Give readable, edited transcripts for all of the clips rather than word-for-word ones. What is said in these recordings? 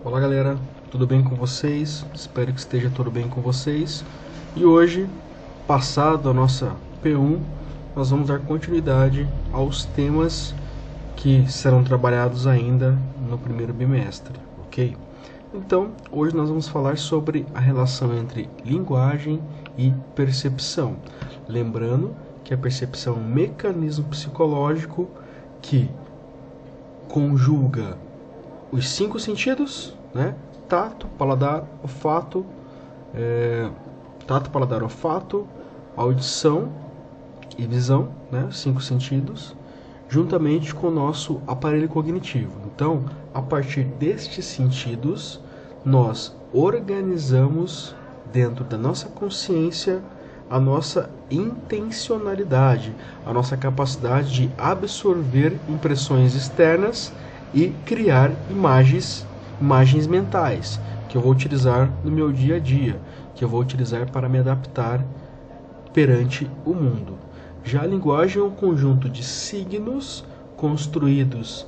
Olá galera, tudo bem com vocês? Espero que esteja tudo bem com vocês. E hoje, passado a nossa P1, nós vamos dar continuidade aos temas que serão trabalhados ainda no primeiro bimestre, ok? Então, hoje nós vamos falar sobre a relação entre linguagem e percepção. Lembrando que a percepção é um mecanismo psicológico que conjuga os cinco sentidos, né? Tato, paladar, olfato, audição e visão, né? Cinco sentidos, juntamente com o nosso aparelho cognitivo. Então, a partir destes sentidos, nós organizamos dentro da nossa consciência a nossa intencionalidade, a nossa capacidade de absorver impressões externas e criar imagens mentais, que eu vou utilizar no meu dia a dia, que eu vou utilizar para me adaptar perante o mundo. Já a linguagem é um conjunto de signos construídos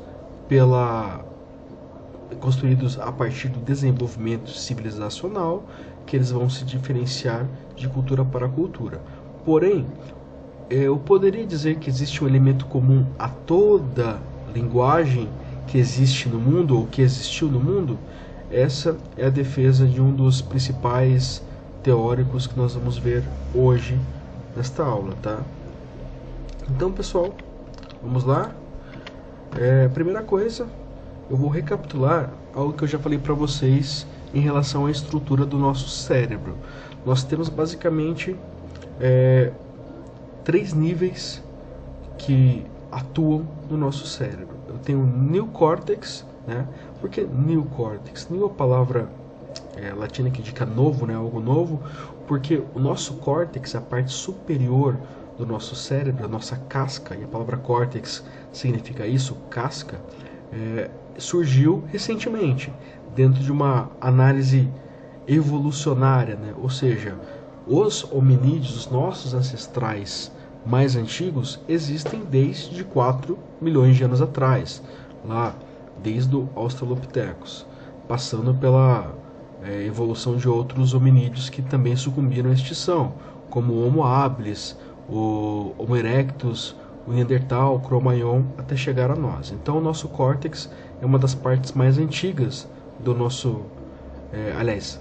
a partir do desenvolvimento civilizacional, que eles vão se diferenciar de cultura para cultura. Porém, eu poderia dizer que existe um elemento comum a toda linguagem que existe no mundo ou que existiu no mundo. Essa é a defesa de um dos principais teóricos que nós vamos ver hoje nesta aula, tá? Então, pessoal, vamos lá. Primeira coisa, eu vou recapitular algo que eu já falei para vocês em relação à estrutura do nosso cérebro. Nós temos basicamente três níveis que atuam no nosso cérebro. Eu tenho o neocórtex, né? Por que neocórtex? Neo é a palavra latina que indica novo, né? Algo novo, porque o nosso córtex, a parte superior do nosso cérebro, a nossa casca, e a palavra córtex significa isso, casca, surgiu recentemente, dentro de uma análise evolucionária, né? Ou seja, os hominídeos, os nossos ancestrais mais antigos, existem desde 4 milhões de anos atrás, lá desde o Australopithecus, passando pela evolução de outros hominídeos que também sucumbiram à extinção, como o Homo habilis, o Homo erectus, o Neandertal, o Cro-Magnon, até chegar a nós. Então o nosso córtex é uma das partes mais antigas do nosso...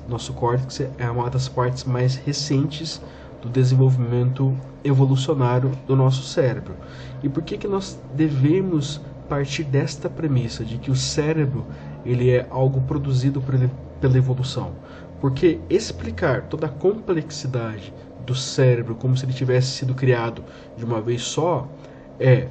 nosso córtex é uma das partes mais recentes do desenvolvimento evolucionário do nosso cérebro. E por que nós devemos partir desta premissa de que o cérebro ele é algo produzido pela evolução? Porque explicar toda a complexidade do cérebro como se ele tivesse sido criado de uma vez só é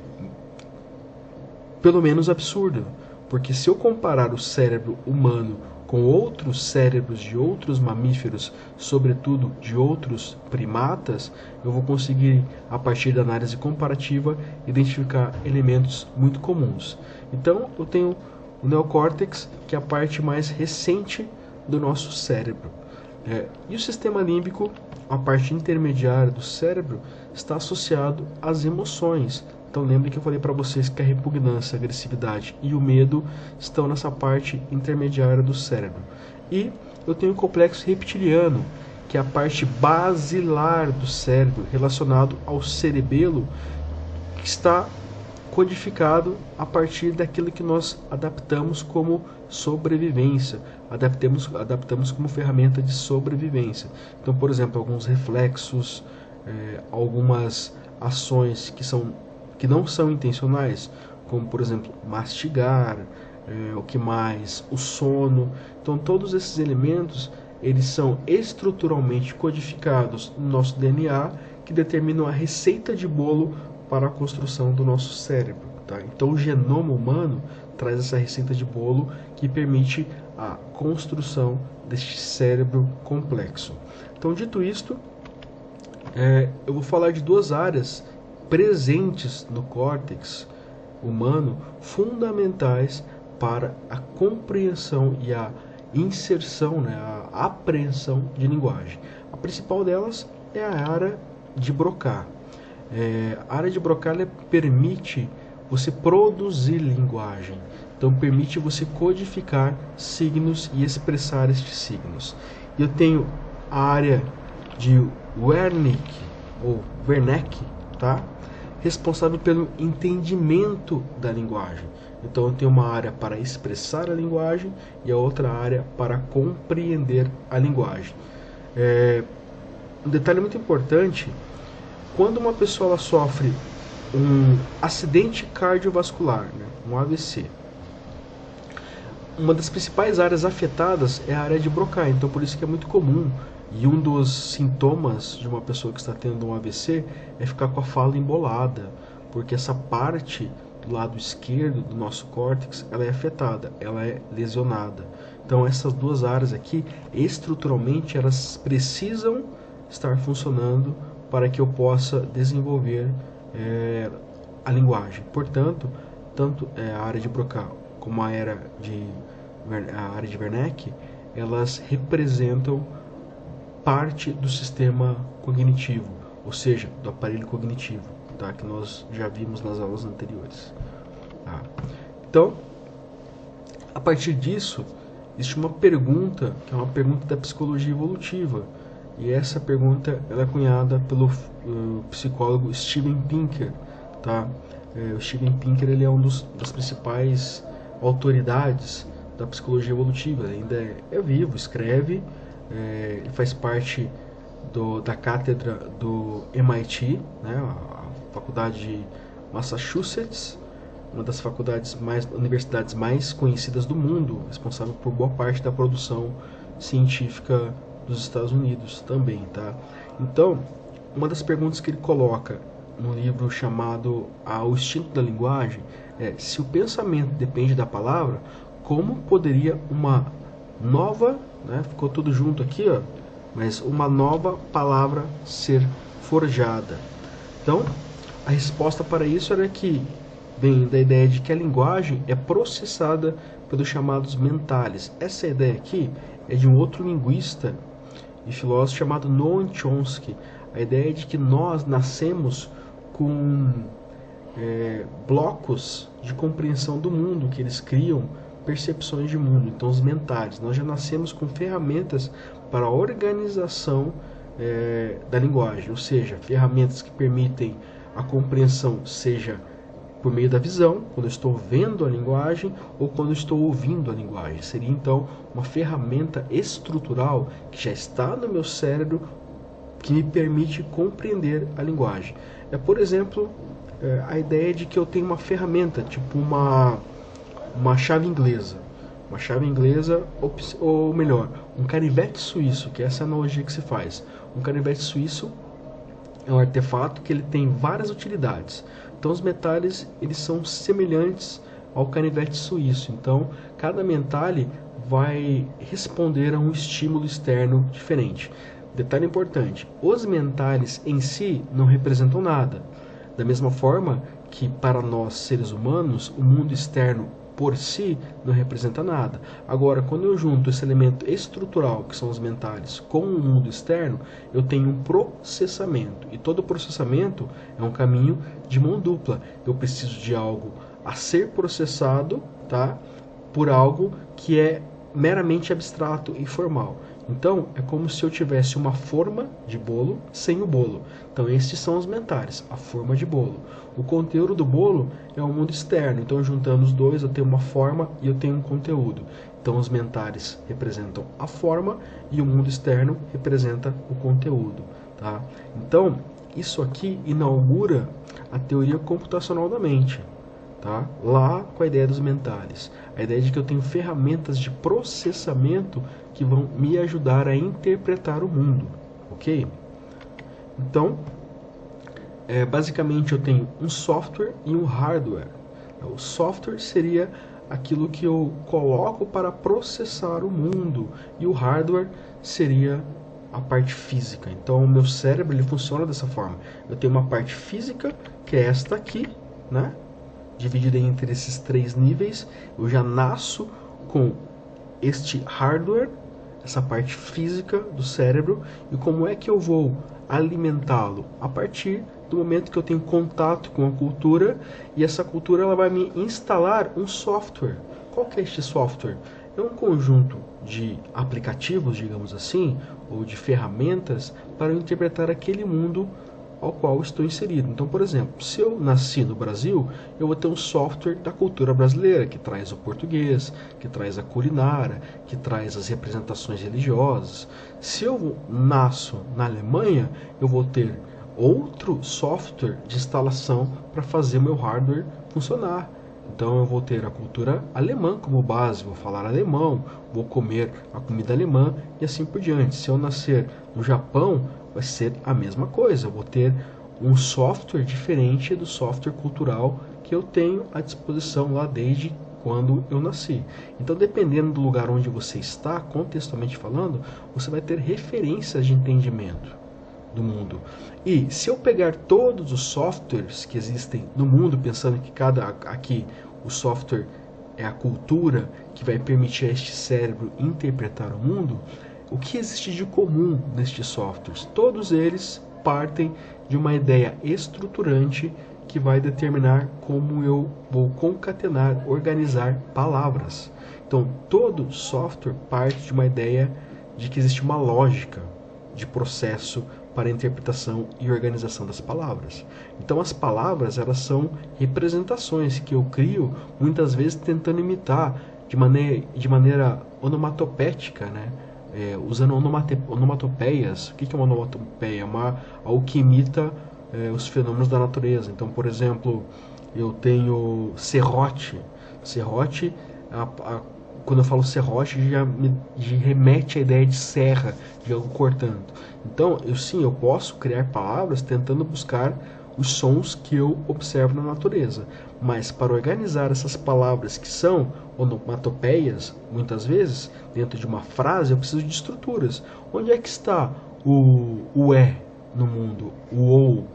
pelo menos absurdo. Porque se eu comparar o cérebro humano com outros cérebros de outros mamíferos, sobretudo de outros primatas, eu vou conseguir, a partir da análise comparativa, identificar elementos muito comuns. Então, eu tenho o neocórtex, que é a parte mais recente do nosso cérebro. E o sistema límbico, a parte intermediária do cérebro, está associado às emoções. Então lembre que eu falei para vocês que a repugnância, a agressividade e o medo estão nessa parte intermediária do cérebro. E eu tenho o complexo reptiliano, que é a parte basilar do cérebro, relacionado ao cerebelo, que está codificado a partir daquilo que nós adaptamos como sobrevivência, adaptamos como ferramenta de sobrevivência. Então, por exemplo, alguns reflexos, algumas ações que não são intencionais, como por exemplo mastigar, o que mais, o sono. Então todos esses elementos eles são estruturalmente codificados no nosso DNA, que determinam a receita de bolo para a construção do nosso cérebro, tá? Então o genoma humano traz essa receita de bolo que permite a construção deste cérebro complexo. Então, dito isto, eu vou falar de duas áreas presentes no córtex humano, fundamentais para a compreensão e a inserção, né, a apreensão de linguagem. A principal delas é a área de Broca. A área de Broca permite você produzir linguagem. Então permite você codificar signos e expressar estes signos. Eu tenho a área de Wernicke, ou Wernicke, tá? Responsável pelo entendimento da linguagem. Então eu tenho uma área para expressar a linguagem e a outra área para compreender a linguagem. Um detalhe muito importante: quando uma pessoa ela sofre um acidente cardiovascular, né, um AVC, uma das principais áreas afetadas é a área de Broca. Então por isso que é muito comum, e um dos sintomas de uma pessoa que está tendo um AVC é ficar com a fala embolada, porque essa parte do lado esquerdo do nosso córtex ela é afetada, ela é lesionada. Então essas duas áreas aqui, estruturalmente, elas precisam estar funcionando para que eu possa desenvolver a linguagem. Portanto, tanto a área de Broca como a área de Wernicke, elas representam parte do sistema cognitivo, ou seja, do aparelho cognitivo, tá? Que nós já vimos nas aulas anteriores. Tá? Então, a partir disso, existe uma pergunta, que é uma pergunta da psicologia evolutiva, e essa pergunta ela é cunhada pelo psicólogo Steven Pinker. Tá? O Steven Pinker ele é das principais autoridades da psicologia evolutiva, ele ainda é vivo, escreve, ele faz parte da cátedra do MIT, né, a faculdade de Massachusetts, uma das universidades mais conhecidas do mundo, responsável por boa parte da produção científica dos Estados Unidos também, tá? Então, uma das perguntas que ele coloca no livro chamado O Instinto da Linguagem é: se o pensamento depende da palavra, como poderia uma nova, né, ficou tudo junto aqui, ó, mas uma nova palavra ser forjada? Então, a resposta para isso era que vem da ideia de que a linguagem é processada pelos chamados mentales. Essa ideia aqui é de um outro linguista e filósofo chamado Noam Chomsky. A ideia é de que nós nascemos com blocos de compreensão do mundo, que eles criam percepções de mundo, então os mentales. Nós já nascemos com ferramentas para a organização da linguagem, ou seja, ferramentas que permitem a compreensão, seja por meio da visão, quando eu estou vendo a linguagem, ou quando eu estou ouvindo a linguagem. Seria então uma ferramenta estrutural que já está no meu cérebro, que me permite compreender a linguagem. Por exemplo, a ideia de que eu tenho uma ferramenta, tipo uma chave inglesa. Uma chave inglesa, ou melhor, um canivete suíço, que é essa analogia que se faz. Um canivete suíço é um artefato que ele tem várias utilidades. Então os mentales, eles são semelhantes ao canivete suíço. Então cada mentale vai responder a um estímulo externo diferente. Detalhe importante: os mentales em si não representam nada. Da mesma forma que para nós seres humanos o mundo externo por si não representa nada. Agora, quando eu junto esse elemento estrutural, que são os mentales, com o mundo externo, eu tenho um processamento. E todo processamento é um caminho de mão dupla. Eu preciso de algo a ser processado, tá, por algo que é meramente abstrato e formal. Então, é como se eu tivesse uma forma de bolo sem o bolo. Então, estes são os mentales, a forma de bolo. O conteúdo do bolo é o mundo externo. Então, juntando os dois, eu tenho uma forma e eu tenho um conteúdo. Então, os mentales representam a forma e o mundo externo representa o conteúdo. Tá? Então, isso aqui inaugura a teoria computacional da mente. Tá? Lá com a ideia dos mentales. A ideia de que eu tenho ferramentas de processamento que vão me ajudar a interpretar o mundo. Ok? Então, basicamente eu tenho um software e um hardware. O software seria aquilo que eu coloco para processar o mundo, e o hardware seria a parte física. Então o meu cérebro ele funciona dessa forma. Eu tenho uma parte física, que é esta aqui, né? Dividida entre esses três níveis. Eu já nasço com este hardware, essa parte física do cérebro. E como é que eu vou alimentá-lo? A partir do momento que eu tenho contato com a cultura, e essa cultura ela vai me instalar um software. Qual que é este software? É um conjunto de aplicativos, digamos assim, ou de ferramentas para eu interpretar aquele mundo ao qual estou inserido. Então, por exemplo, se eu nasci no Brasil, eu vou ter um software da cultura brasileira, que traz o português, que traz a culinária, que traz as representações religiosas. Se eu nasço na Alemanha, eu vou ter outro software de instalação para fazer meu hardware funcionar. Então eu vou ter a cultura alemã como base, vou falar alemão, vou comer a comida alemã e assim por diante. Se eu nascer no Japão, vai ser a mesma coisa, eu vou ter um software diferente do software cultural que eu tenho à disposição lá desde quando eu nasci. Então, dependendo do lugar onde você está, contextualmente falando, você vai ter referências de entendimento do mundo. E se eu pegar todos os softwares que existem no mundo, pensando que aqui o software é a cultura que vai permitir a este cérebro interpretar o mundo, o que existe de comum nestes softwares? Todos eles partem de uma ideia estruturante que vai determinar como eu vou concatenar, organizar palavras. Então, todo software parte de uma ideia de que existe uma lógica de processo para a interpretação e organização das palavras. Então as palavras elas são representações que eu crio muitas vezes tentando imitar de maneira onomatopética, né? Usando onomatopeias. O que é uma onomatopeia? Algo que imita os fenômenos da natureza. Então, por exemplo, eu tenho serrote. Serrote, quando eu falo serrote, já me remete à ideia de serra, de algo cortando. Então, eu posso criar palavras tentando buscar os sons que eu observo na natureza. Mas para organizar essas palavras que são onomatopeias, muitas vezes, dentro de uma frase, eu preciso de estruturas. Onde é que está o é no mundo? O ou,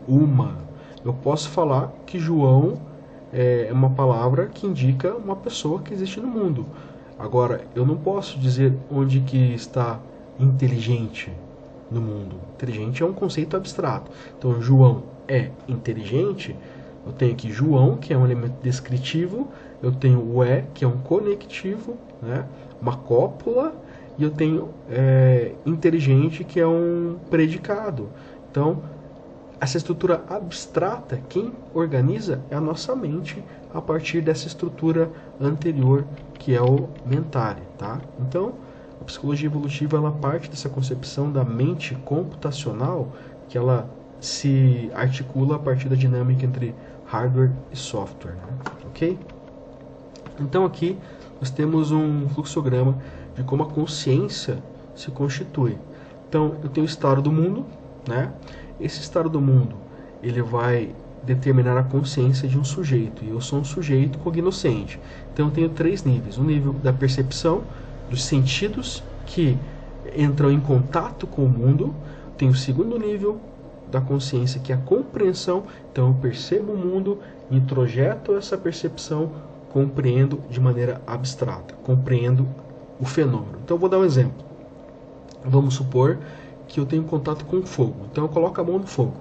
uma. Eu posso falar que João é uma palavra que indica uma pessoa que existe no mundo. Agora, eu não posso dizer onde que está inteligente no mundo. Inteligente é um conceito abstrato. Então, João é inteligente. Eu tenho aqui João, que é um elemento descritivo. Eu tenho o é, que é um conectivo, né? Uma cópula. E eu tenho inteligente, que é um predicado. Então, essa estrutura abstrata, quem organiza é a nossa mente a partir dessa estrutura anterior, que é o mentale, tá? Então, a psicologia evolutiva ela parte dessa concepção da mente computacional, que ela se articula a partir da dinâmica entre hardware e software, né? Ok? Então aqui nós temos um fluxograma de como a consciência se constitui. Então eu tenho o estado do mundo, né? Esse estado do mundo ele vai determinar a consciência de um sujeito, e eu sou um sujeito cognoscente. Então eu tenho 3 níveis: o nível da percepção, dos sentidos que entram em contato com o mundo. Tem o segundo nível da consciência, que é a compreensão. Então eu percebo o mundo, introjeto essa percepção, compreendo de maneira abstrata, compreendo o fenômeno. Então eu vou dar um exemplo. Vamos supor que eu tenho contato com fogo. Então eu coloco a mão no fogo.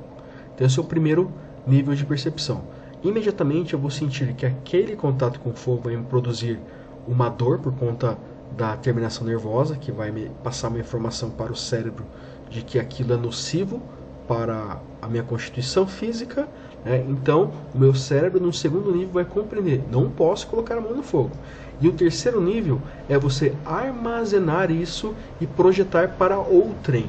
Então esse é o primeiro nível de percepção. Imediatamente eu vou sentir que aquele contato com o fogo vai me produzir uma dor por conta da terminação nervosa, que vai me passar uma informação para o cérebro de que aquilo é nocivo para a minha constituição física, né? Então o meu cérebro no segundo nível vai compreender: não posso colocar a mão no fogo. E o terceiro nível é você armazenar isso e projetar para outrem,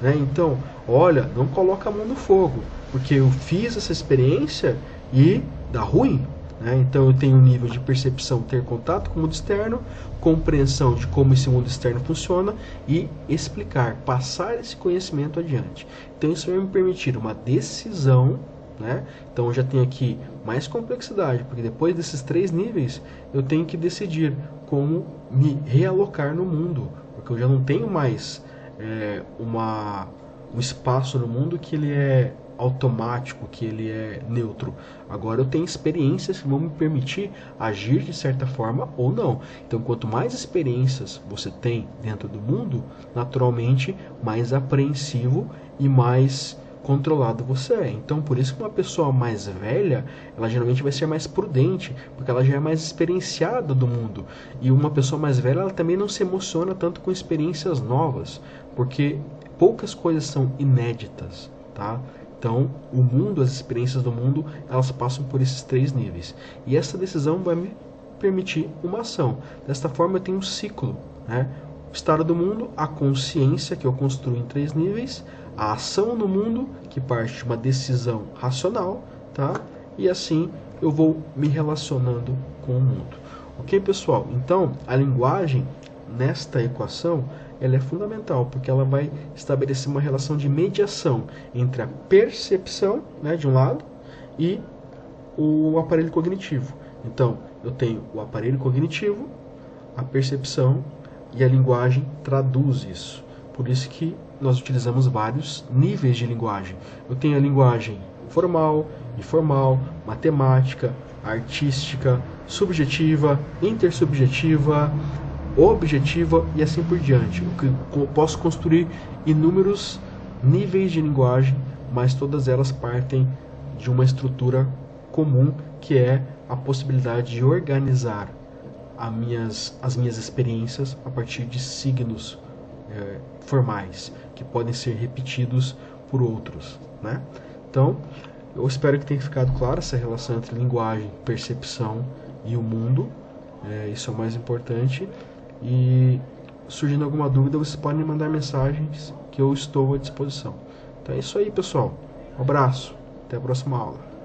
né? Então, olha, não coloca a mão no fogo, porque eu fiz essa experiência e dá ruim, né? Então eu tenho um nível de percepção, ter contato com o mundo externo, compreensão de como esse mundo externo funciona e explicar, passar esse conhecimento adiante. Então isso vai me permitir uma decisão, né? Então eu já tenho aqui mais complexidade, porque depois desses 3 níveis eu tenho que decidir como me realocar no mundo, porque eu já não tenho mais um espaço no mundo que ele é automático, que ele é neutro. Agora eu tenho experiências que vão me permitir agir de certa forma ou não. Então, quanto mais experiências você tem dentro do mundo, naturalmente, mais apreensivo e mais controlado você é. Então, por isso que uma pessoa mais velha, ela geralmente vai ser mais prudente, porque ela já é mais experienciada do mundo. E uma pessoa mais velha, ela também não se emociona tanto com experiências novas, porque poucas coisas são inéditas, tá? Então, o mundo, as experiências do mundo, elas passam por esses 3 níveis. E essa decisão vai me permitir uma ação. Desta forma, eu tenho um ciclo, né? O estado do mundo, a consciência, que eu construo em 3 níveis, a ação no mundo, que parte de uma decisão racional, tá? E assim eu vou me relacionando com o mundo. Ok, pessoal? Então, a linguagem, nesta equação, ela é fundamental, porque ela vai estabelecer uma relação de mediação entre a percepção, né, de um lado, e o aparelho cognitivo. Então, eu tenho o aparelho cognitivo, a percepção, e a linguagem traduz isso. Por isso que nós utilizamos vários níveis de linguagem. Eu tenho a linguagem formal, informal, matemática, artística, subjetiva, intersubjetiva, objetiva e assim por diante. Eu posso construir inúmeros níveis de linguagem, mas todas elas partem de uma estrutura comum, que é a possibilidade de organizar as minhas experiências a partir de signos formais, que podem ser repetidos por outros, né? Então, eu espero que tenha ficado clara essa relação entre linguagem, percepção e o mundo. Isso é o mais importante. E surgindo alguma dúvida, vocês podem mandar mensagens que eu estou à disposição. Então é isso aí, pessoal. Um abraço. Até a próxima aula.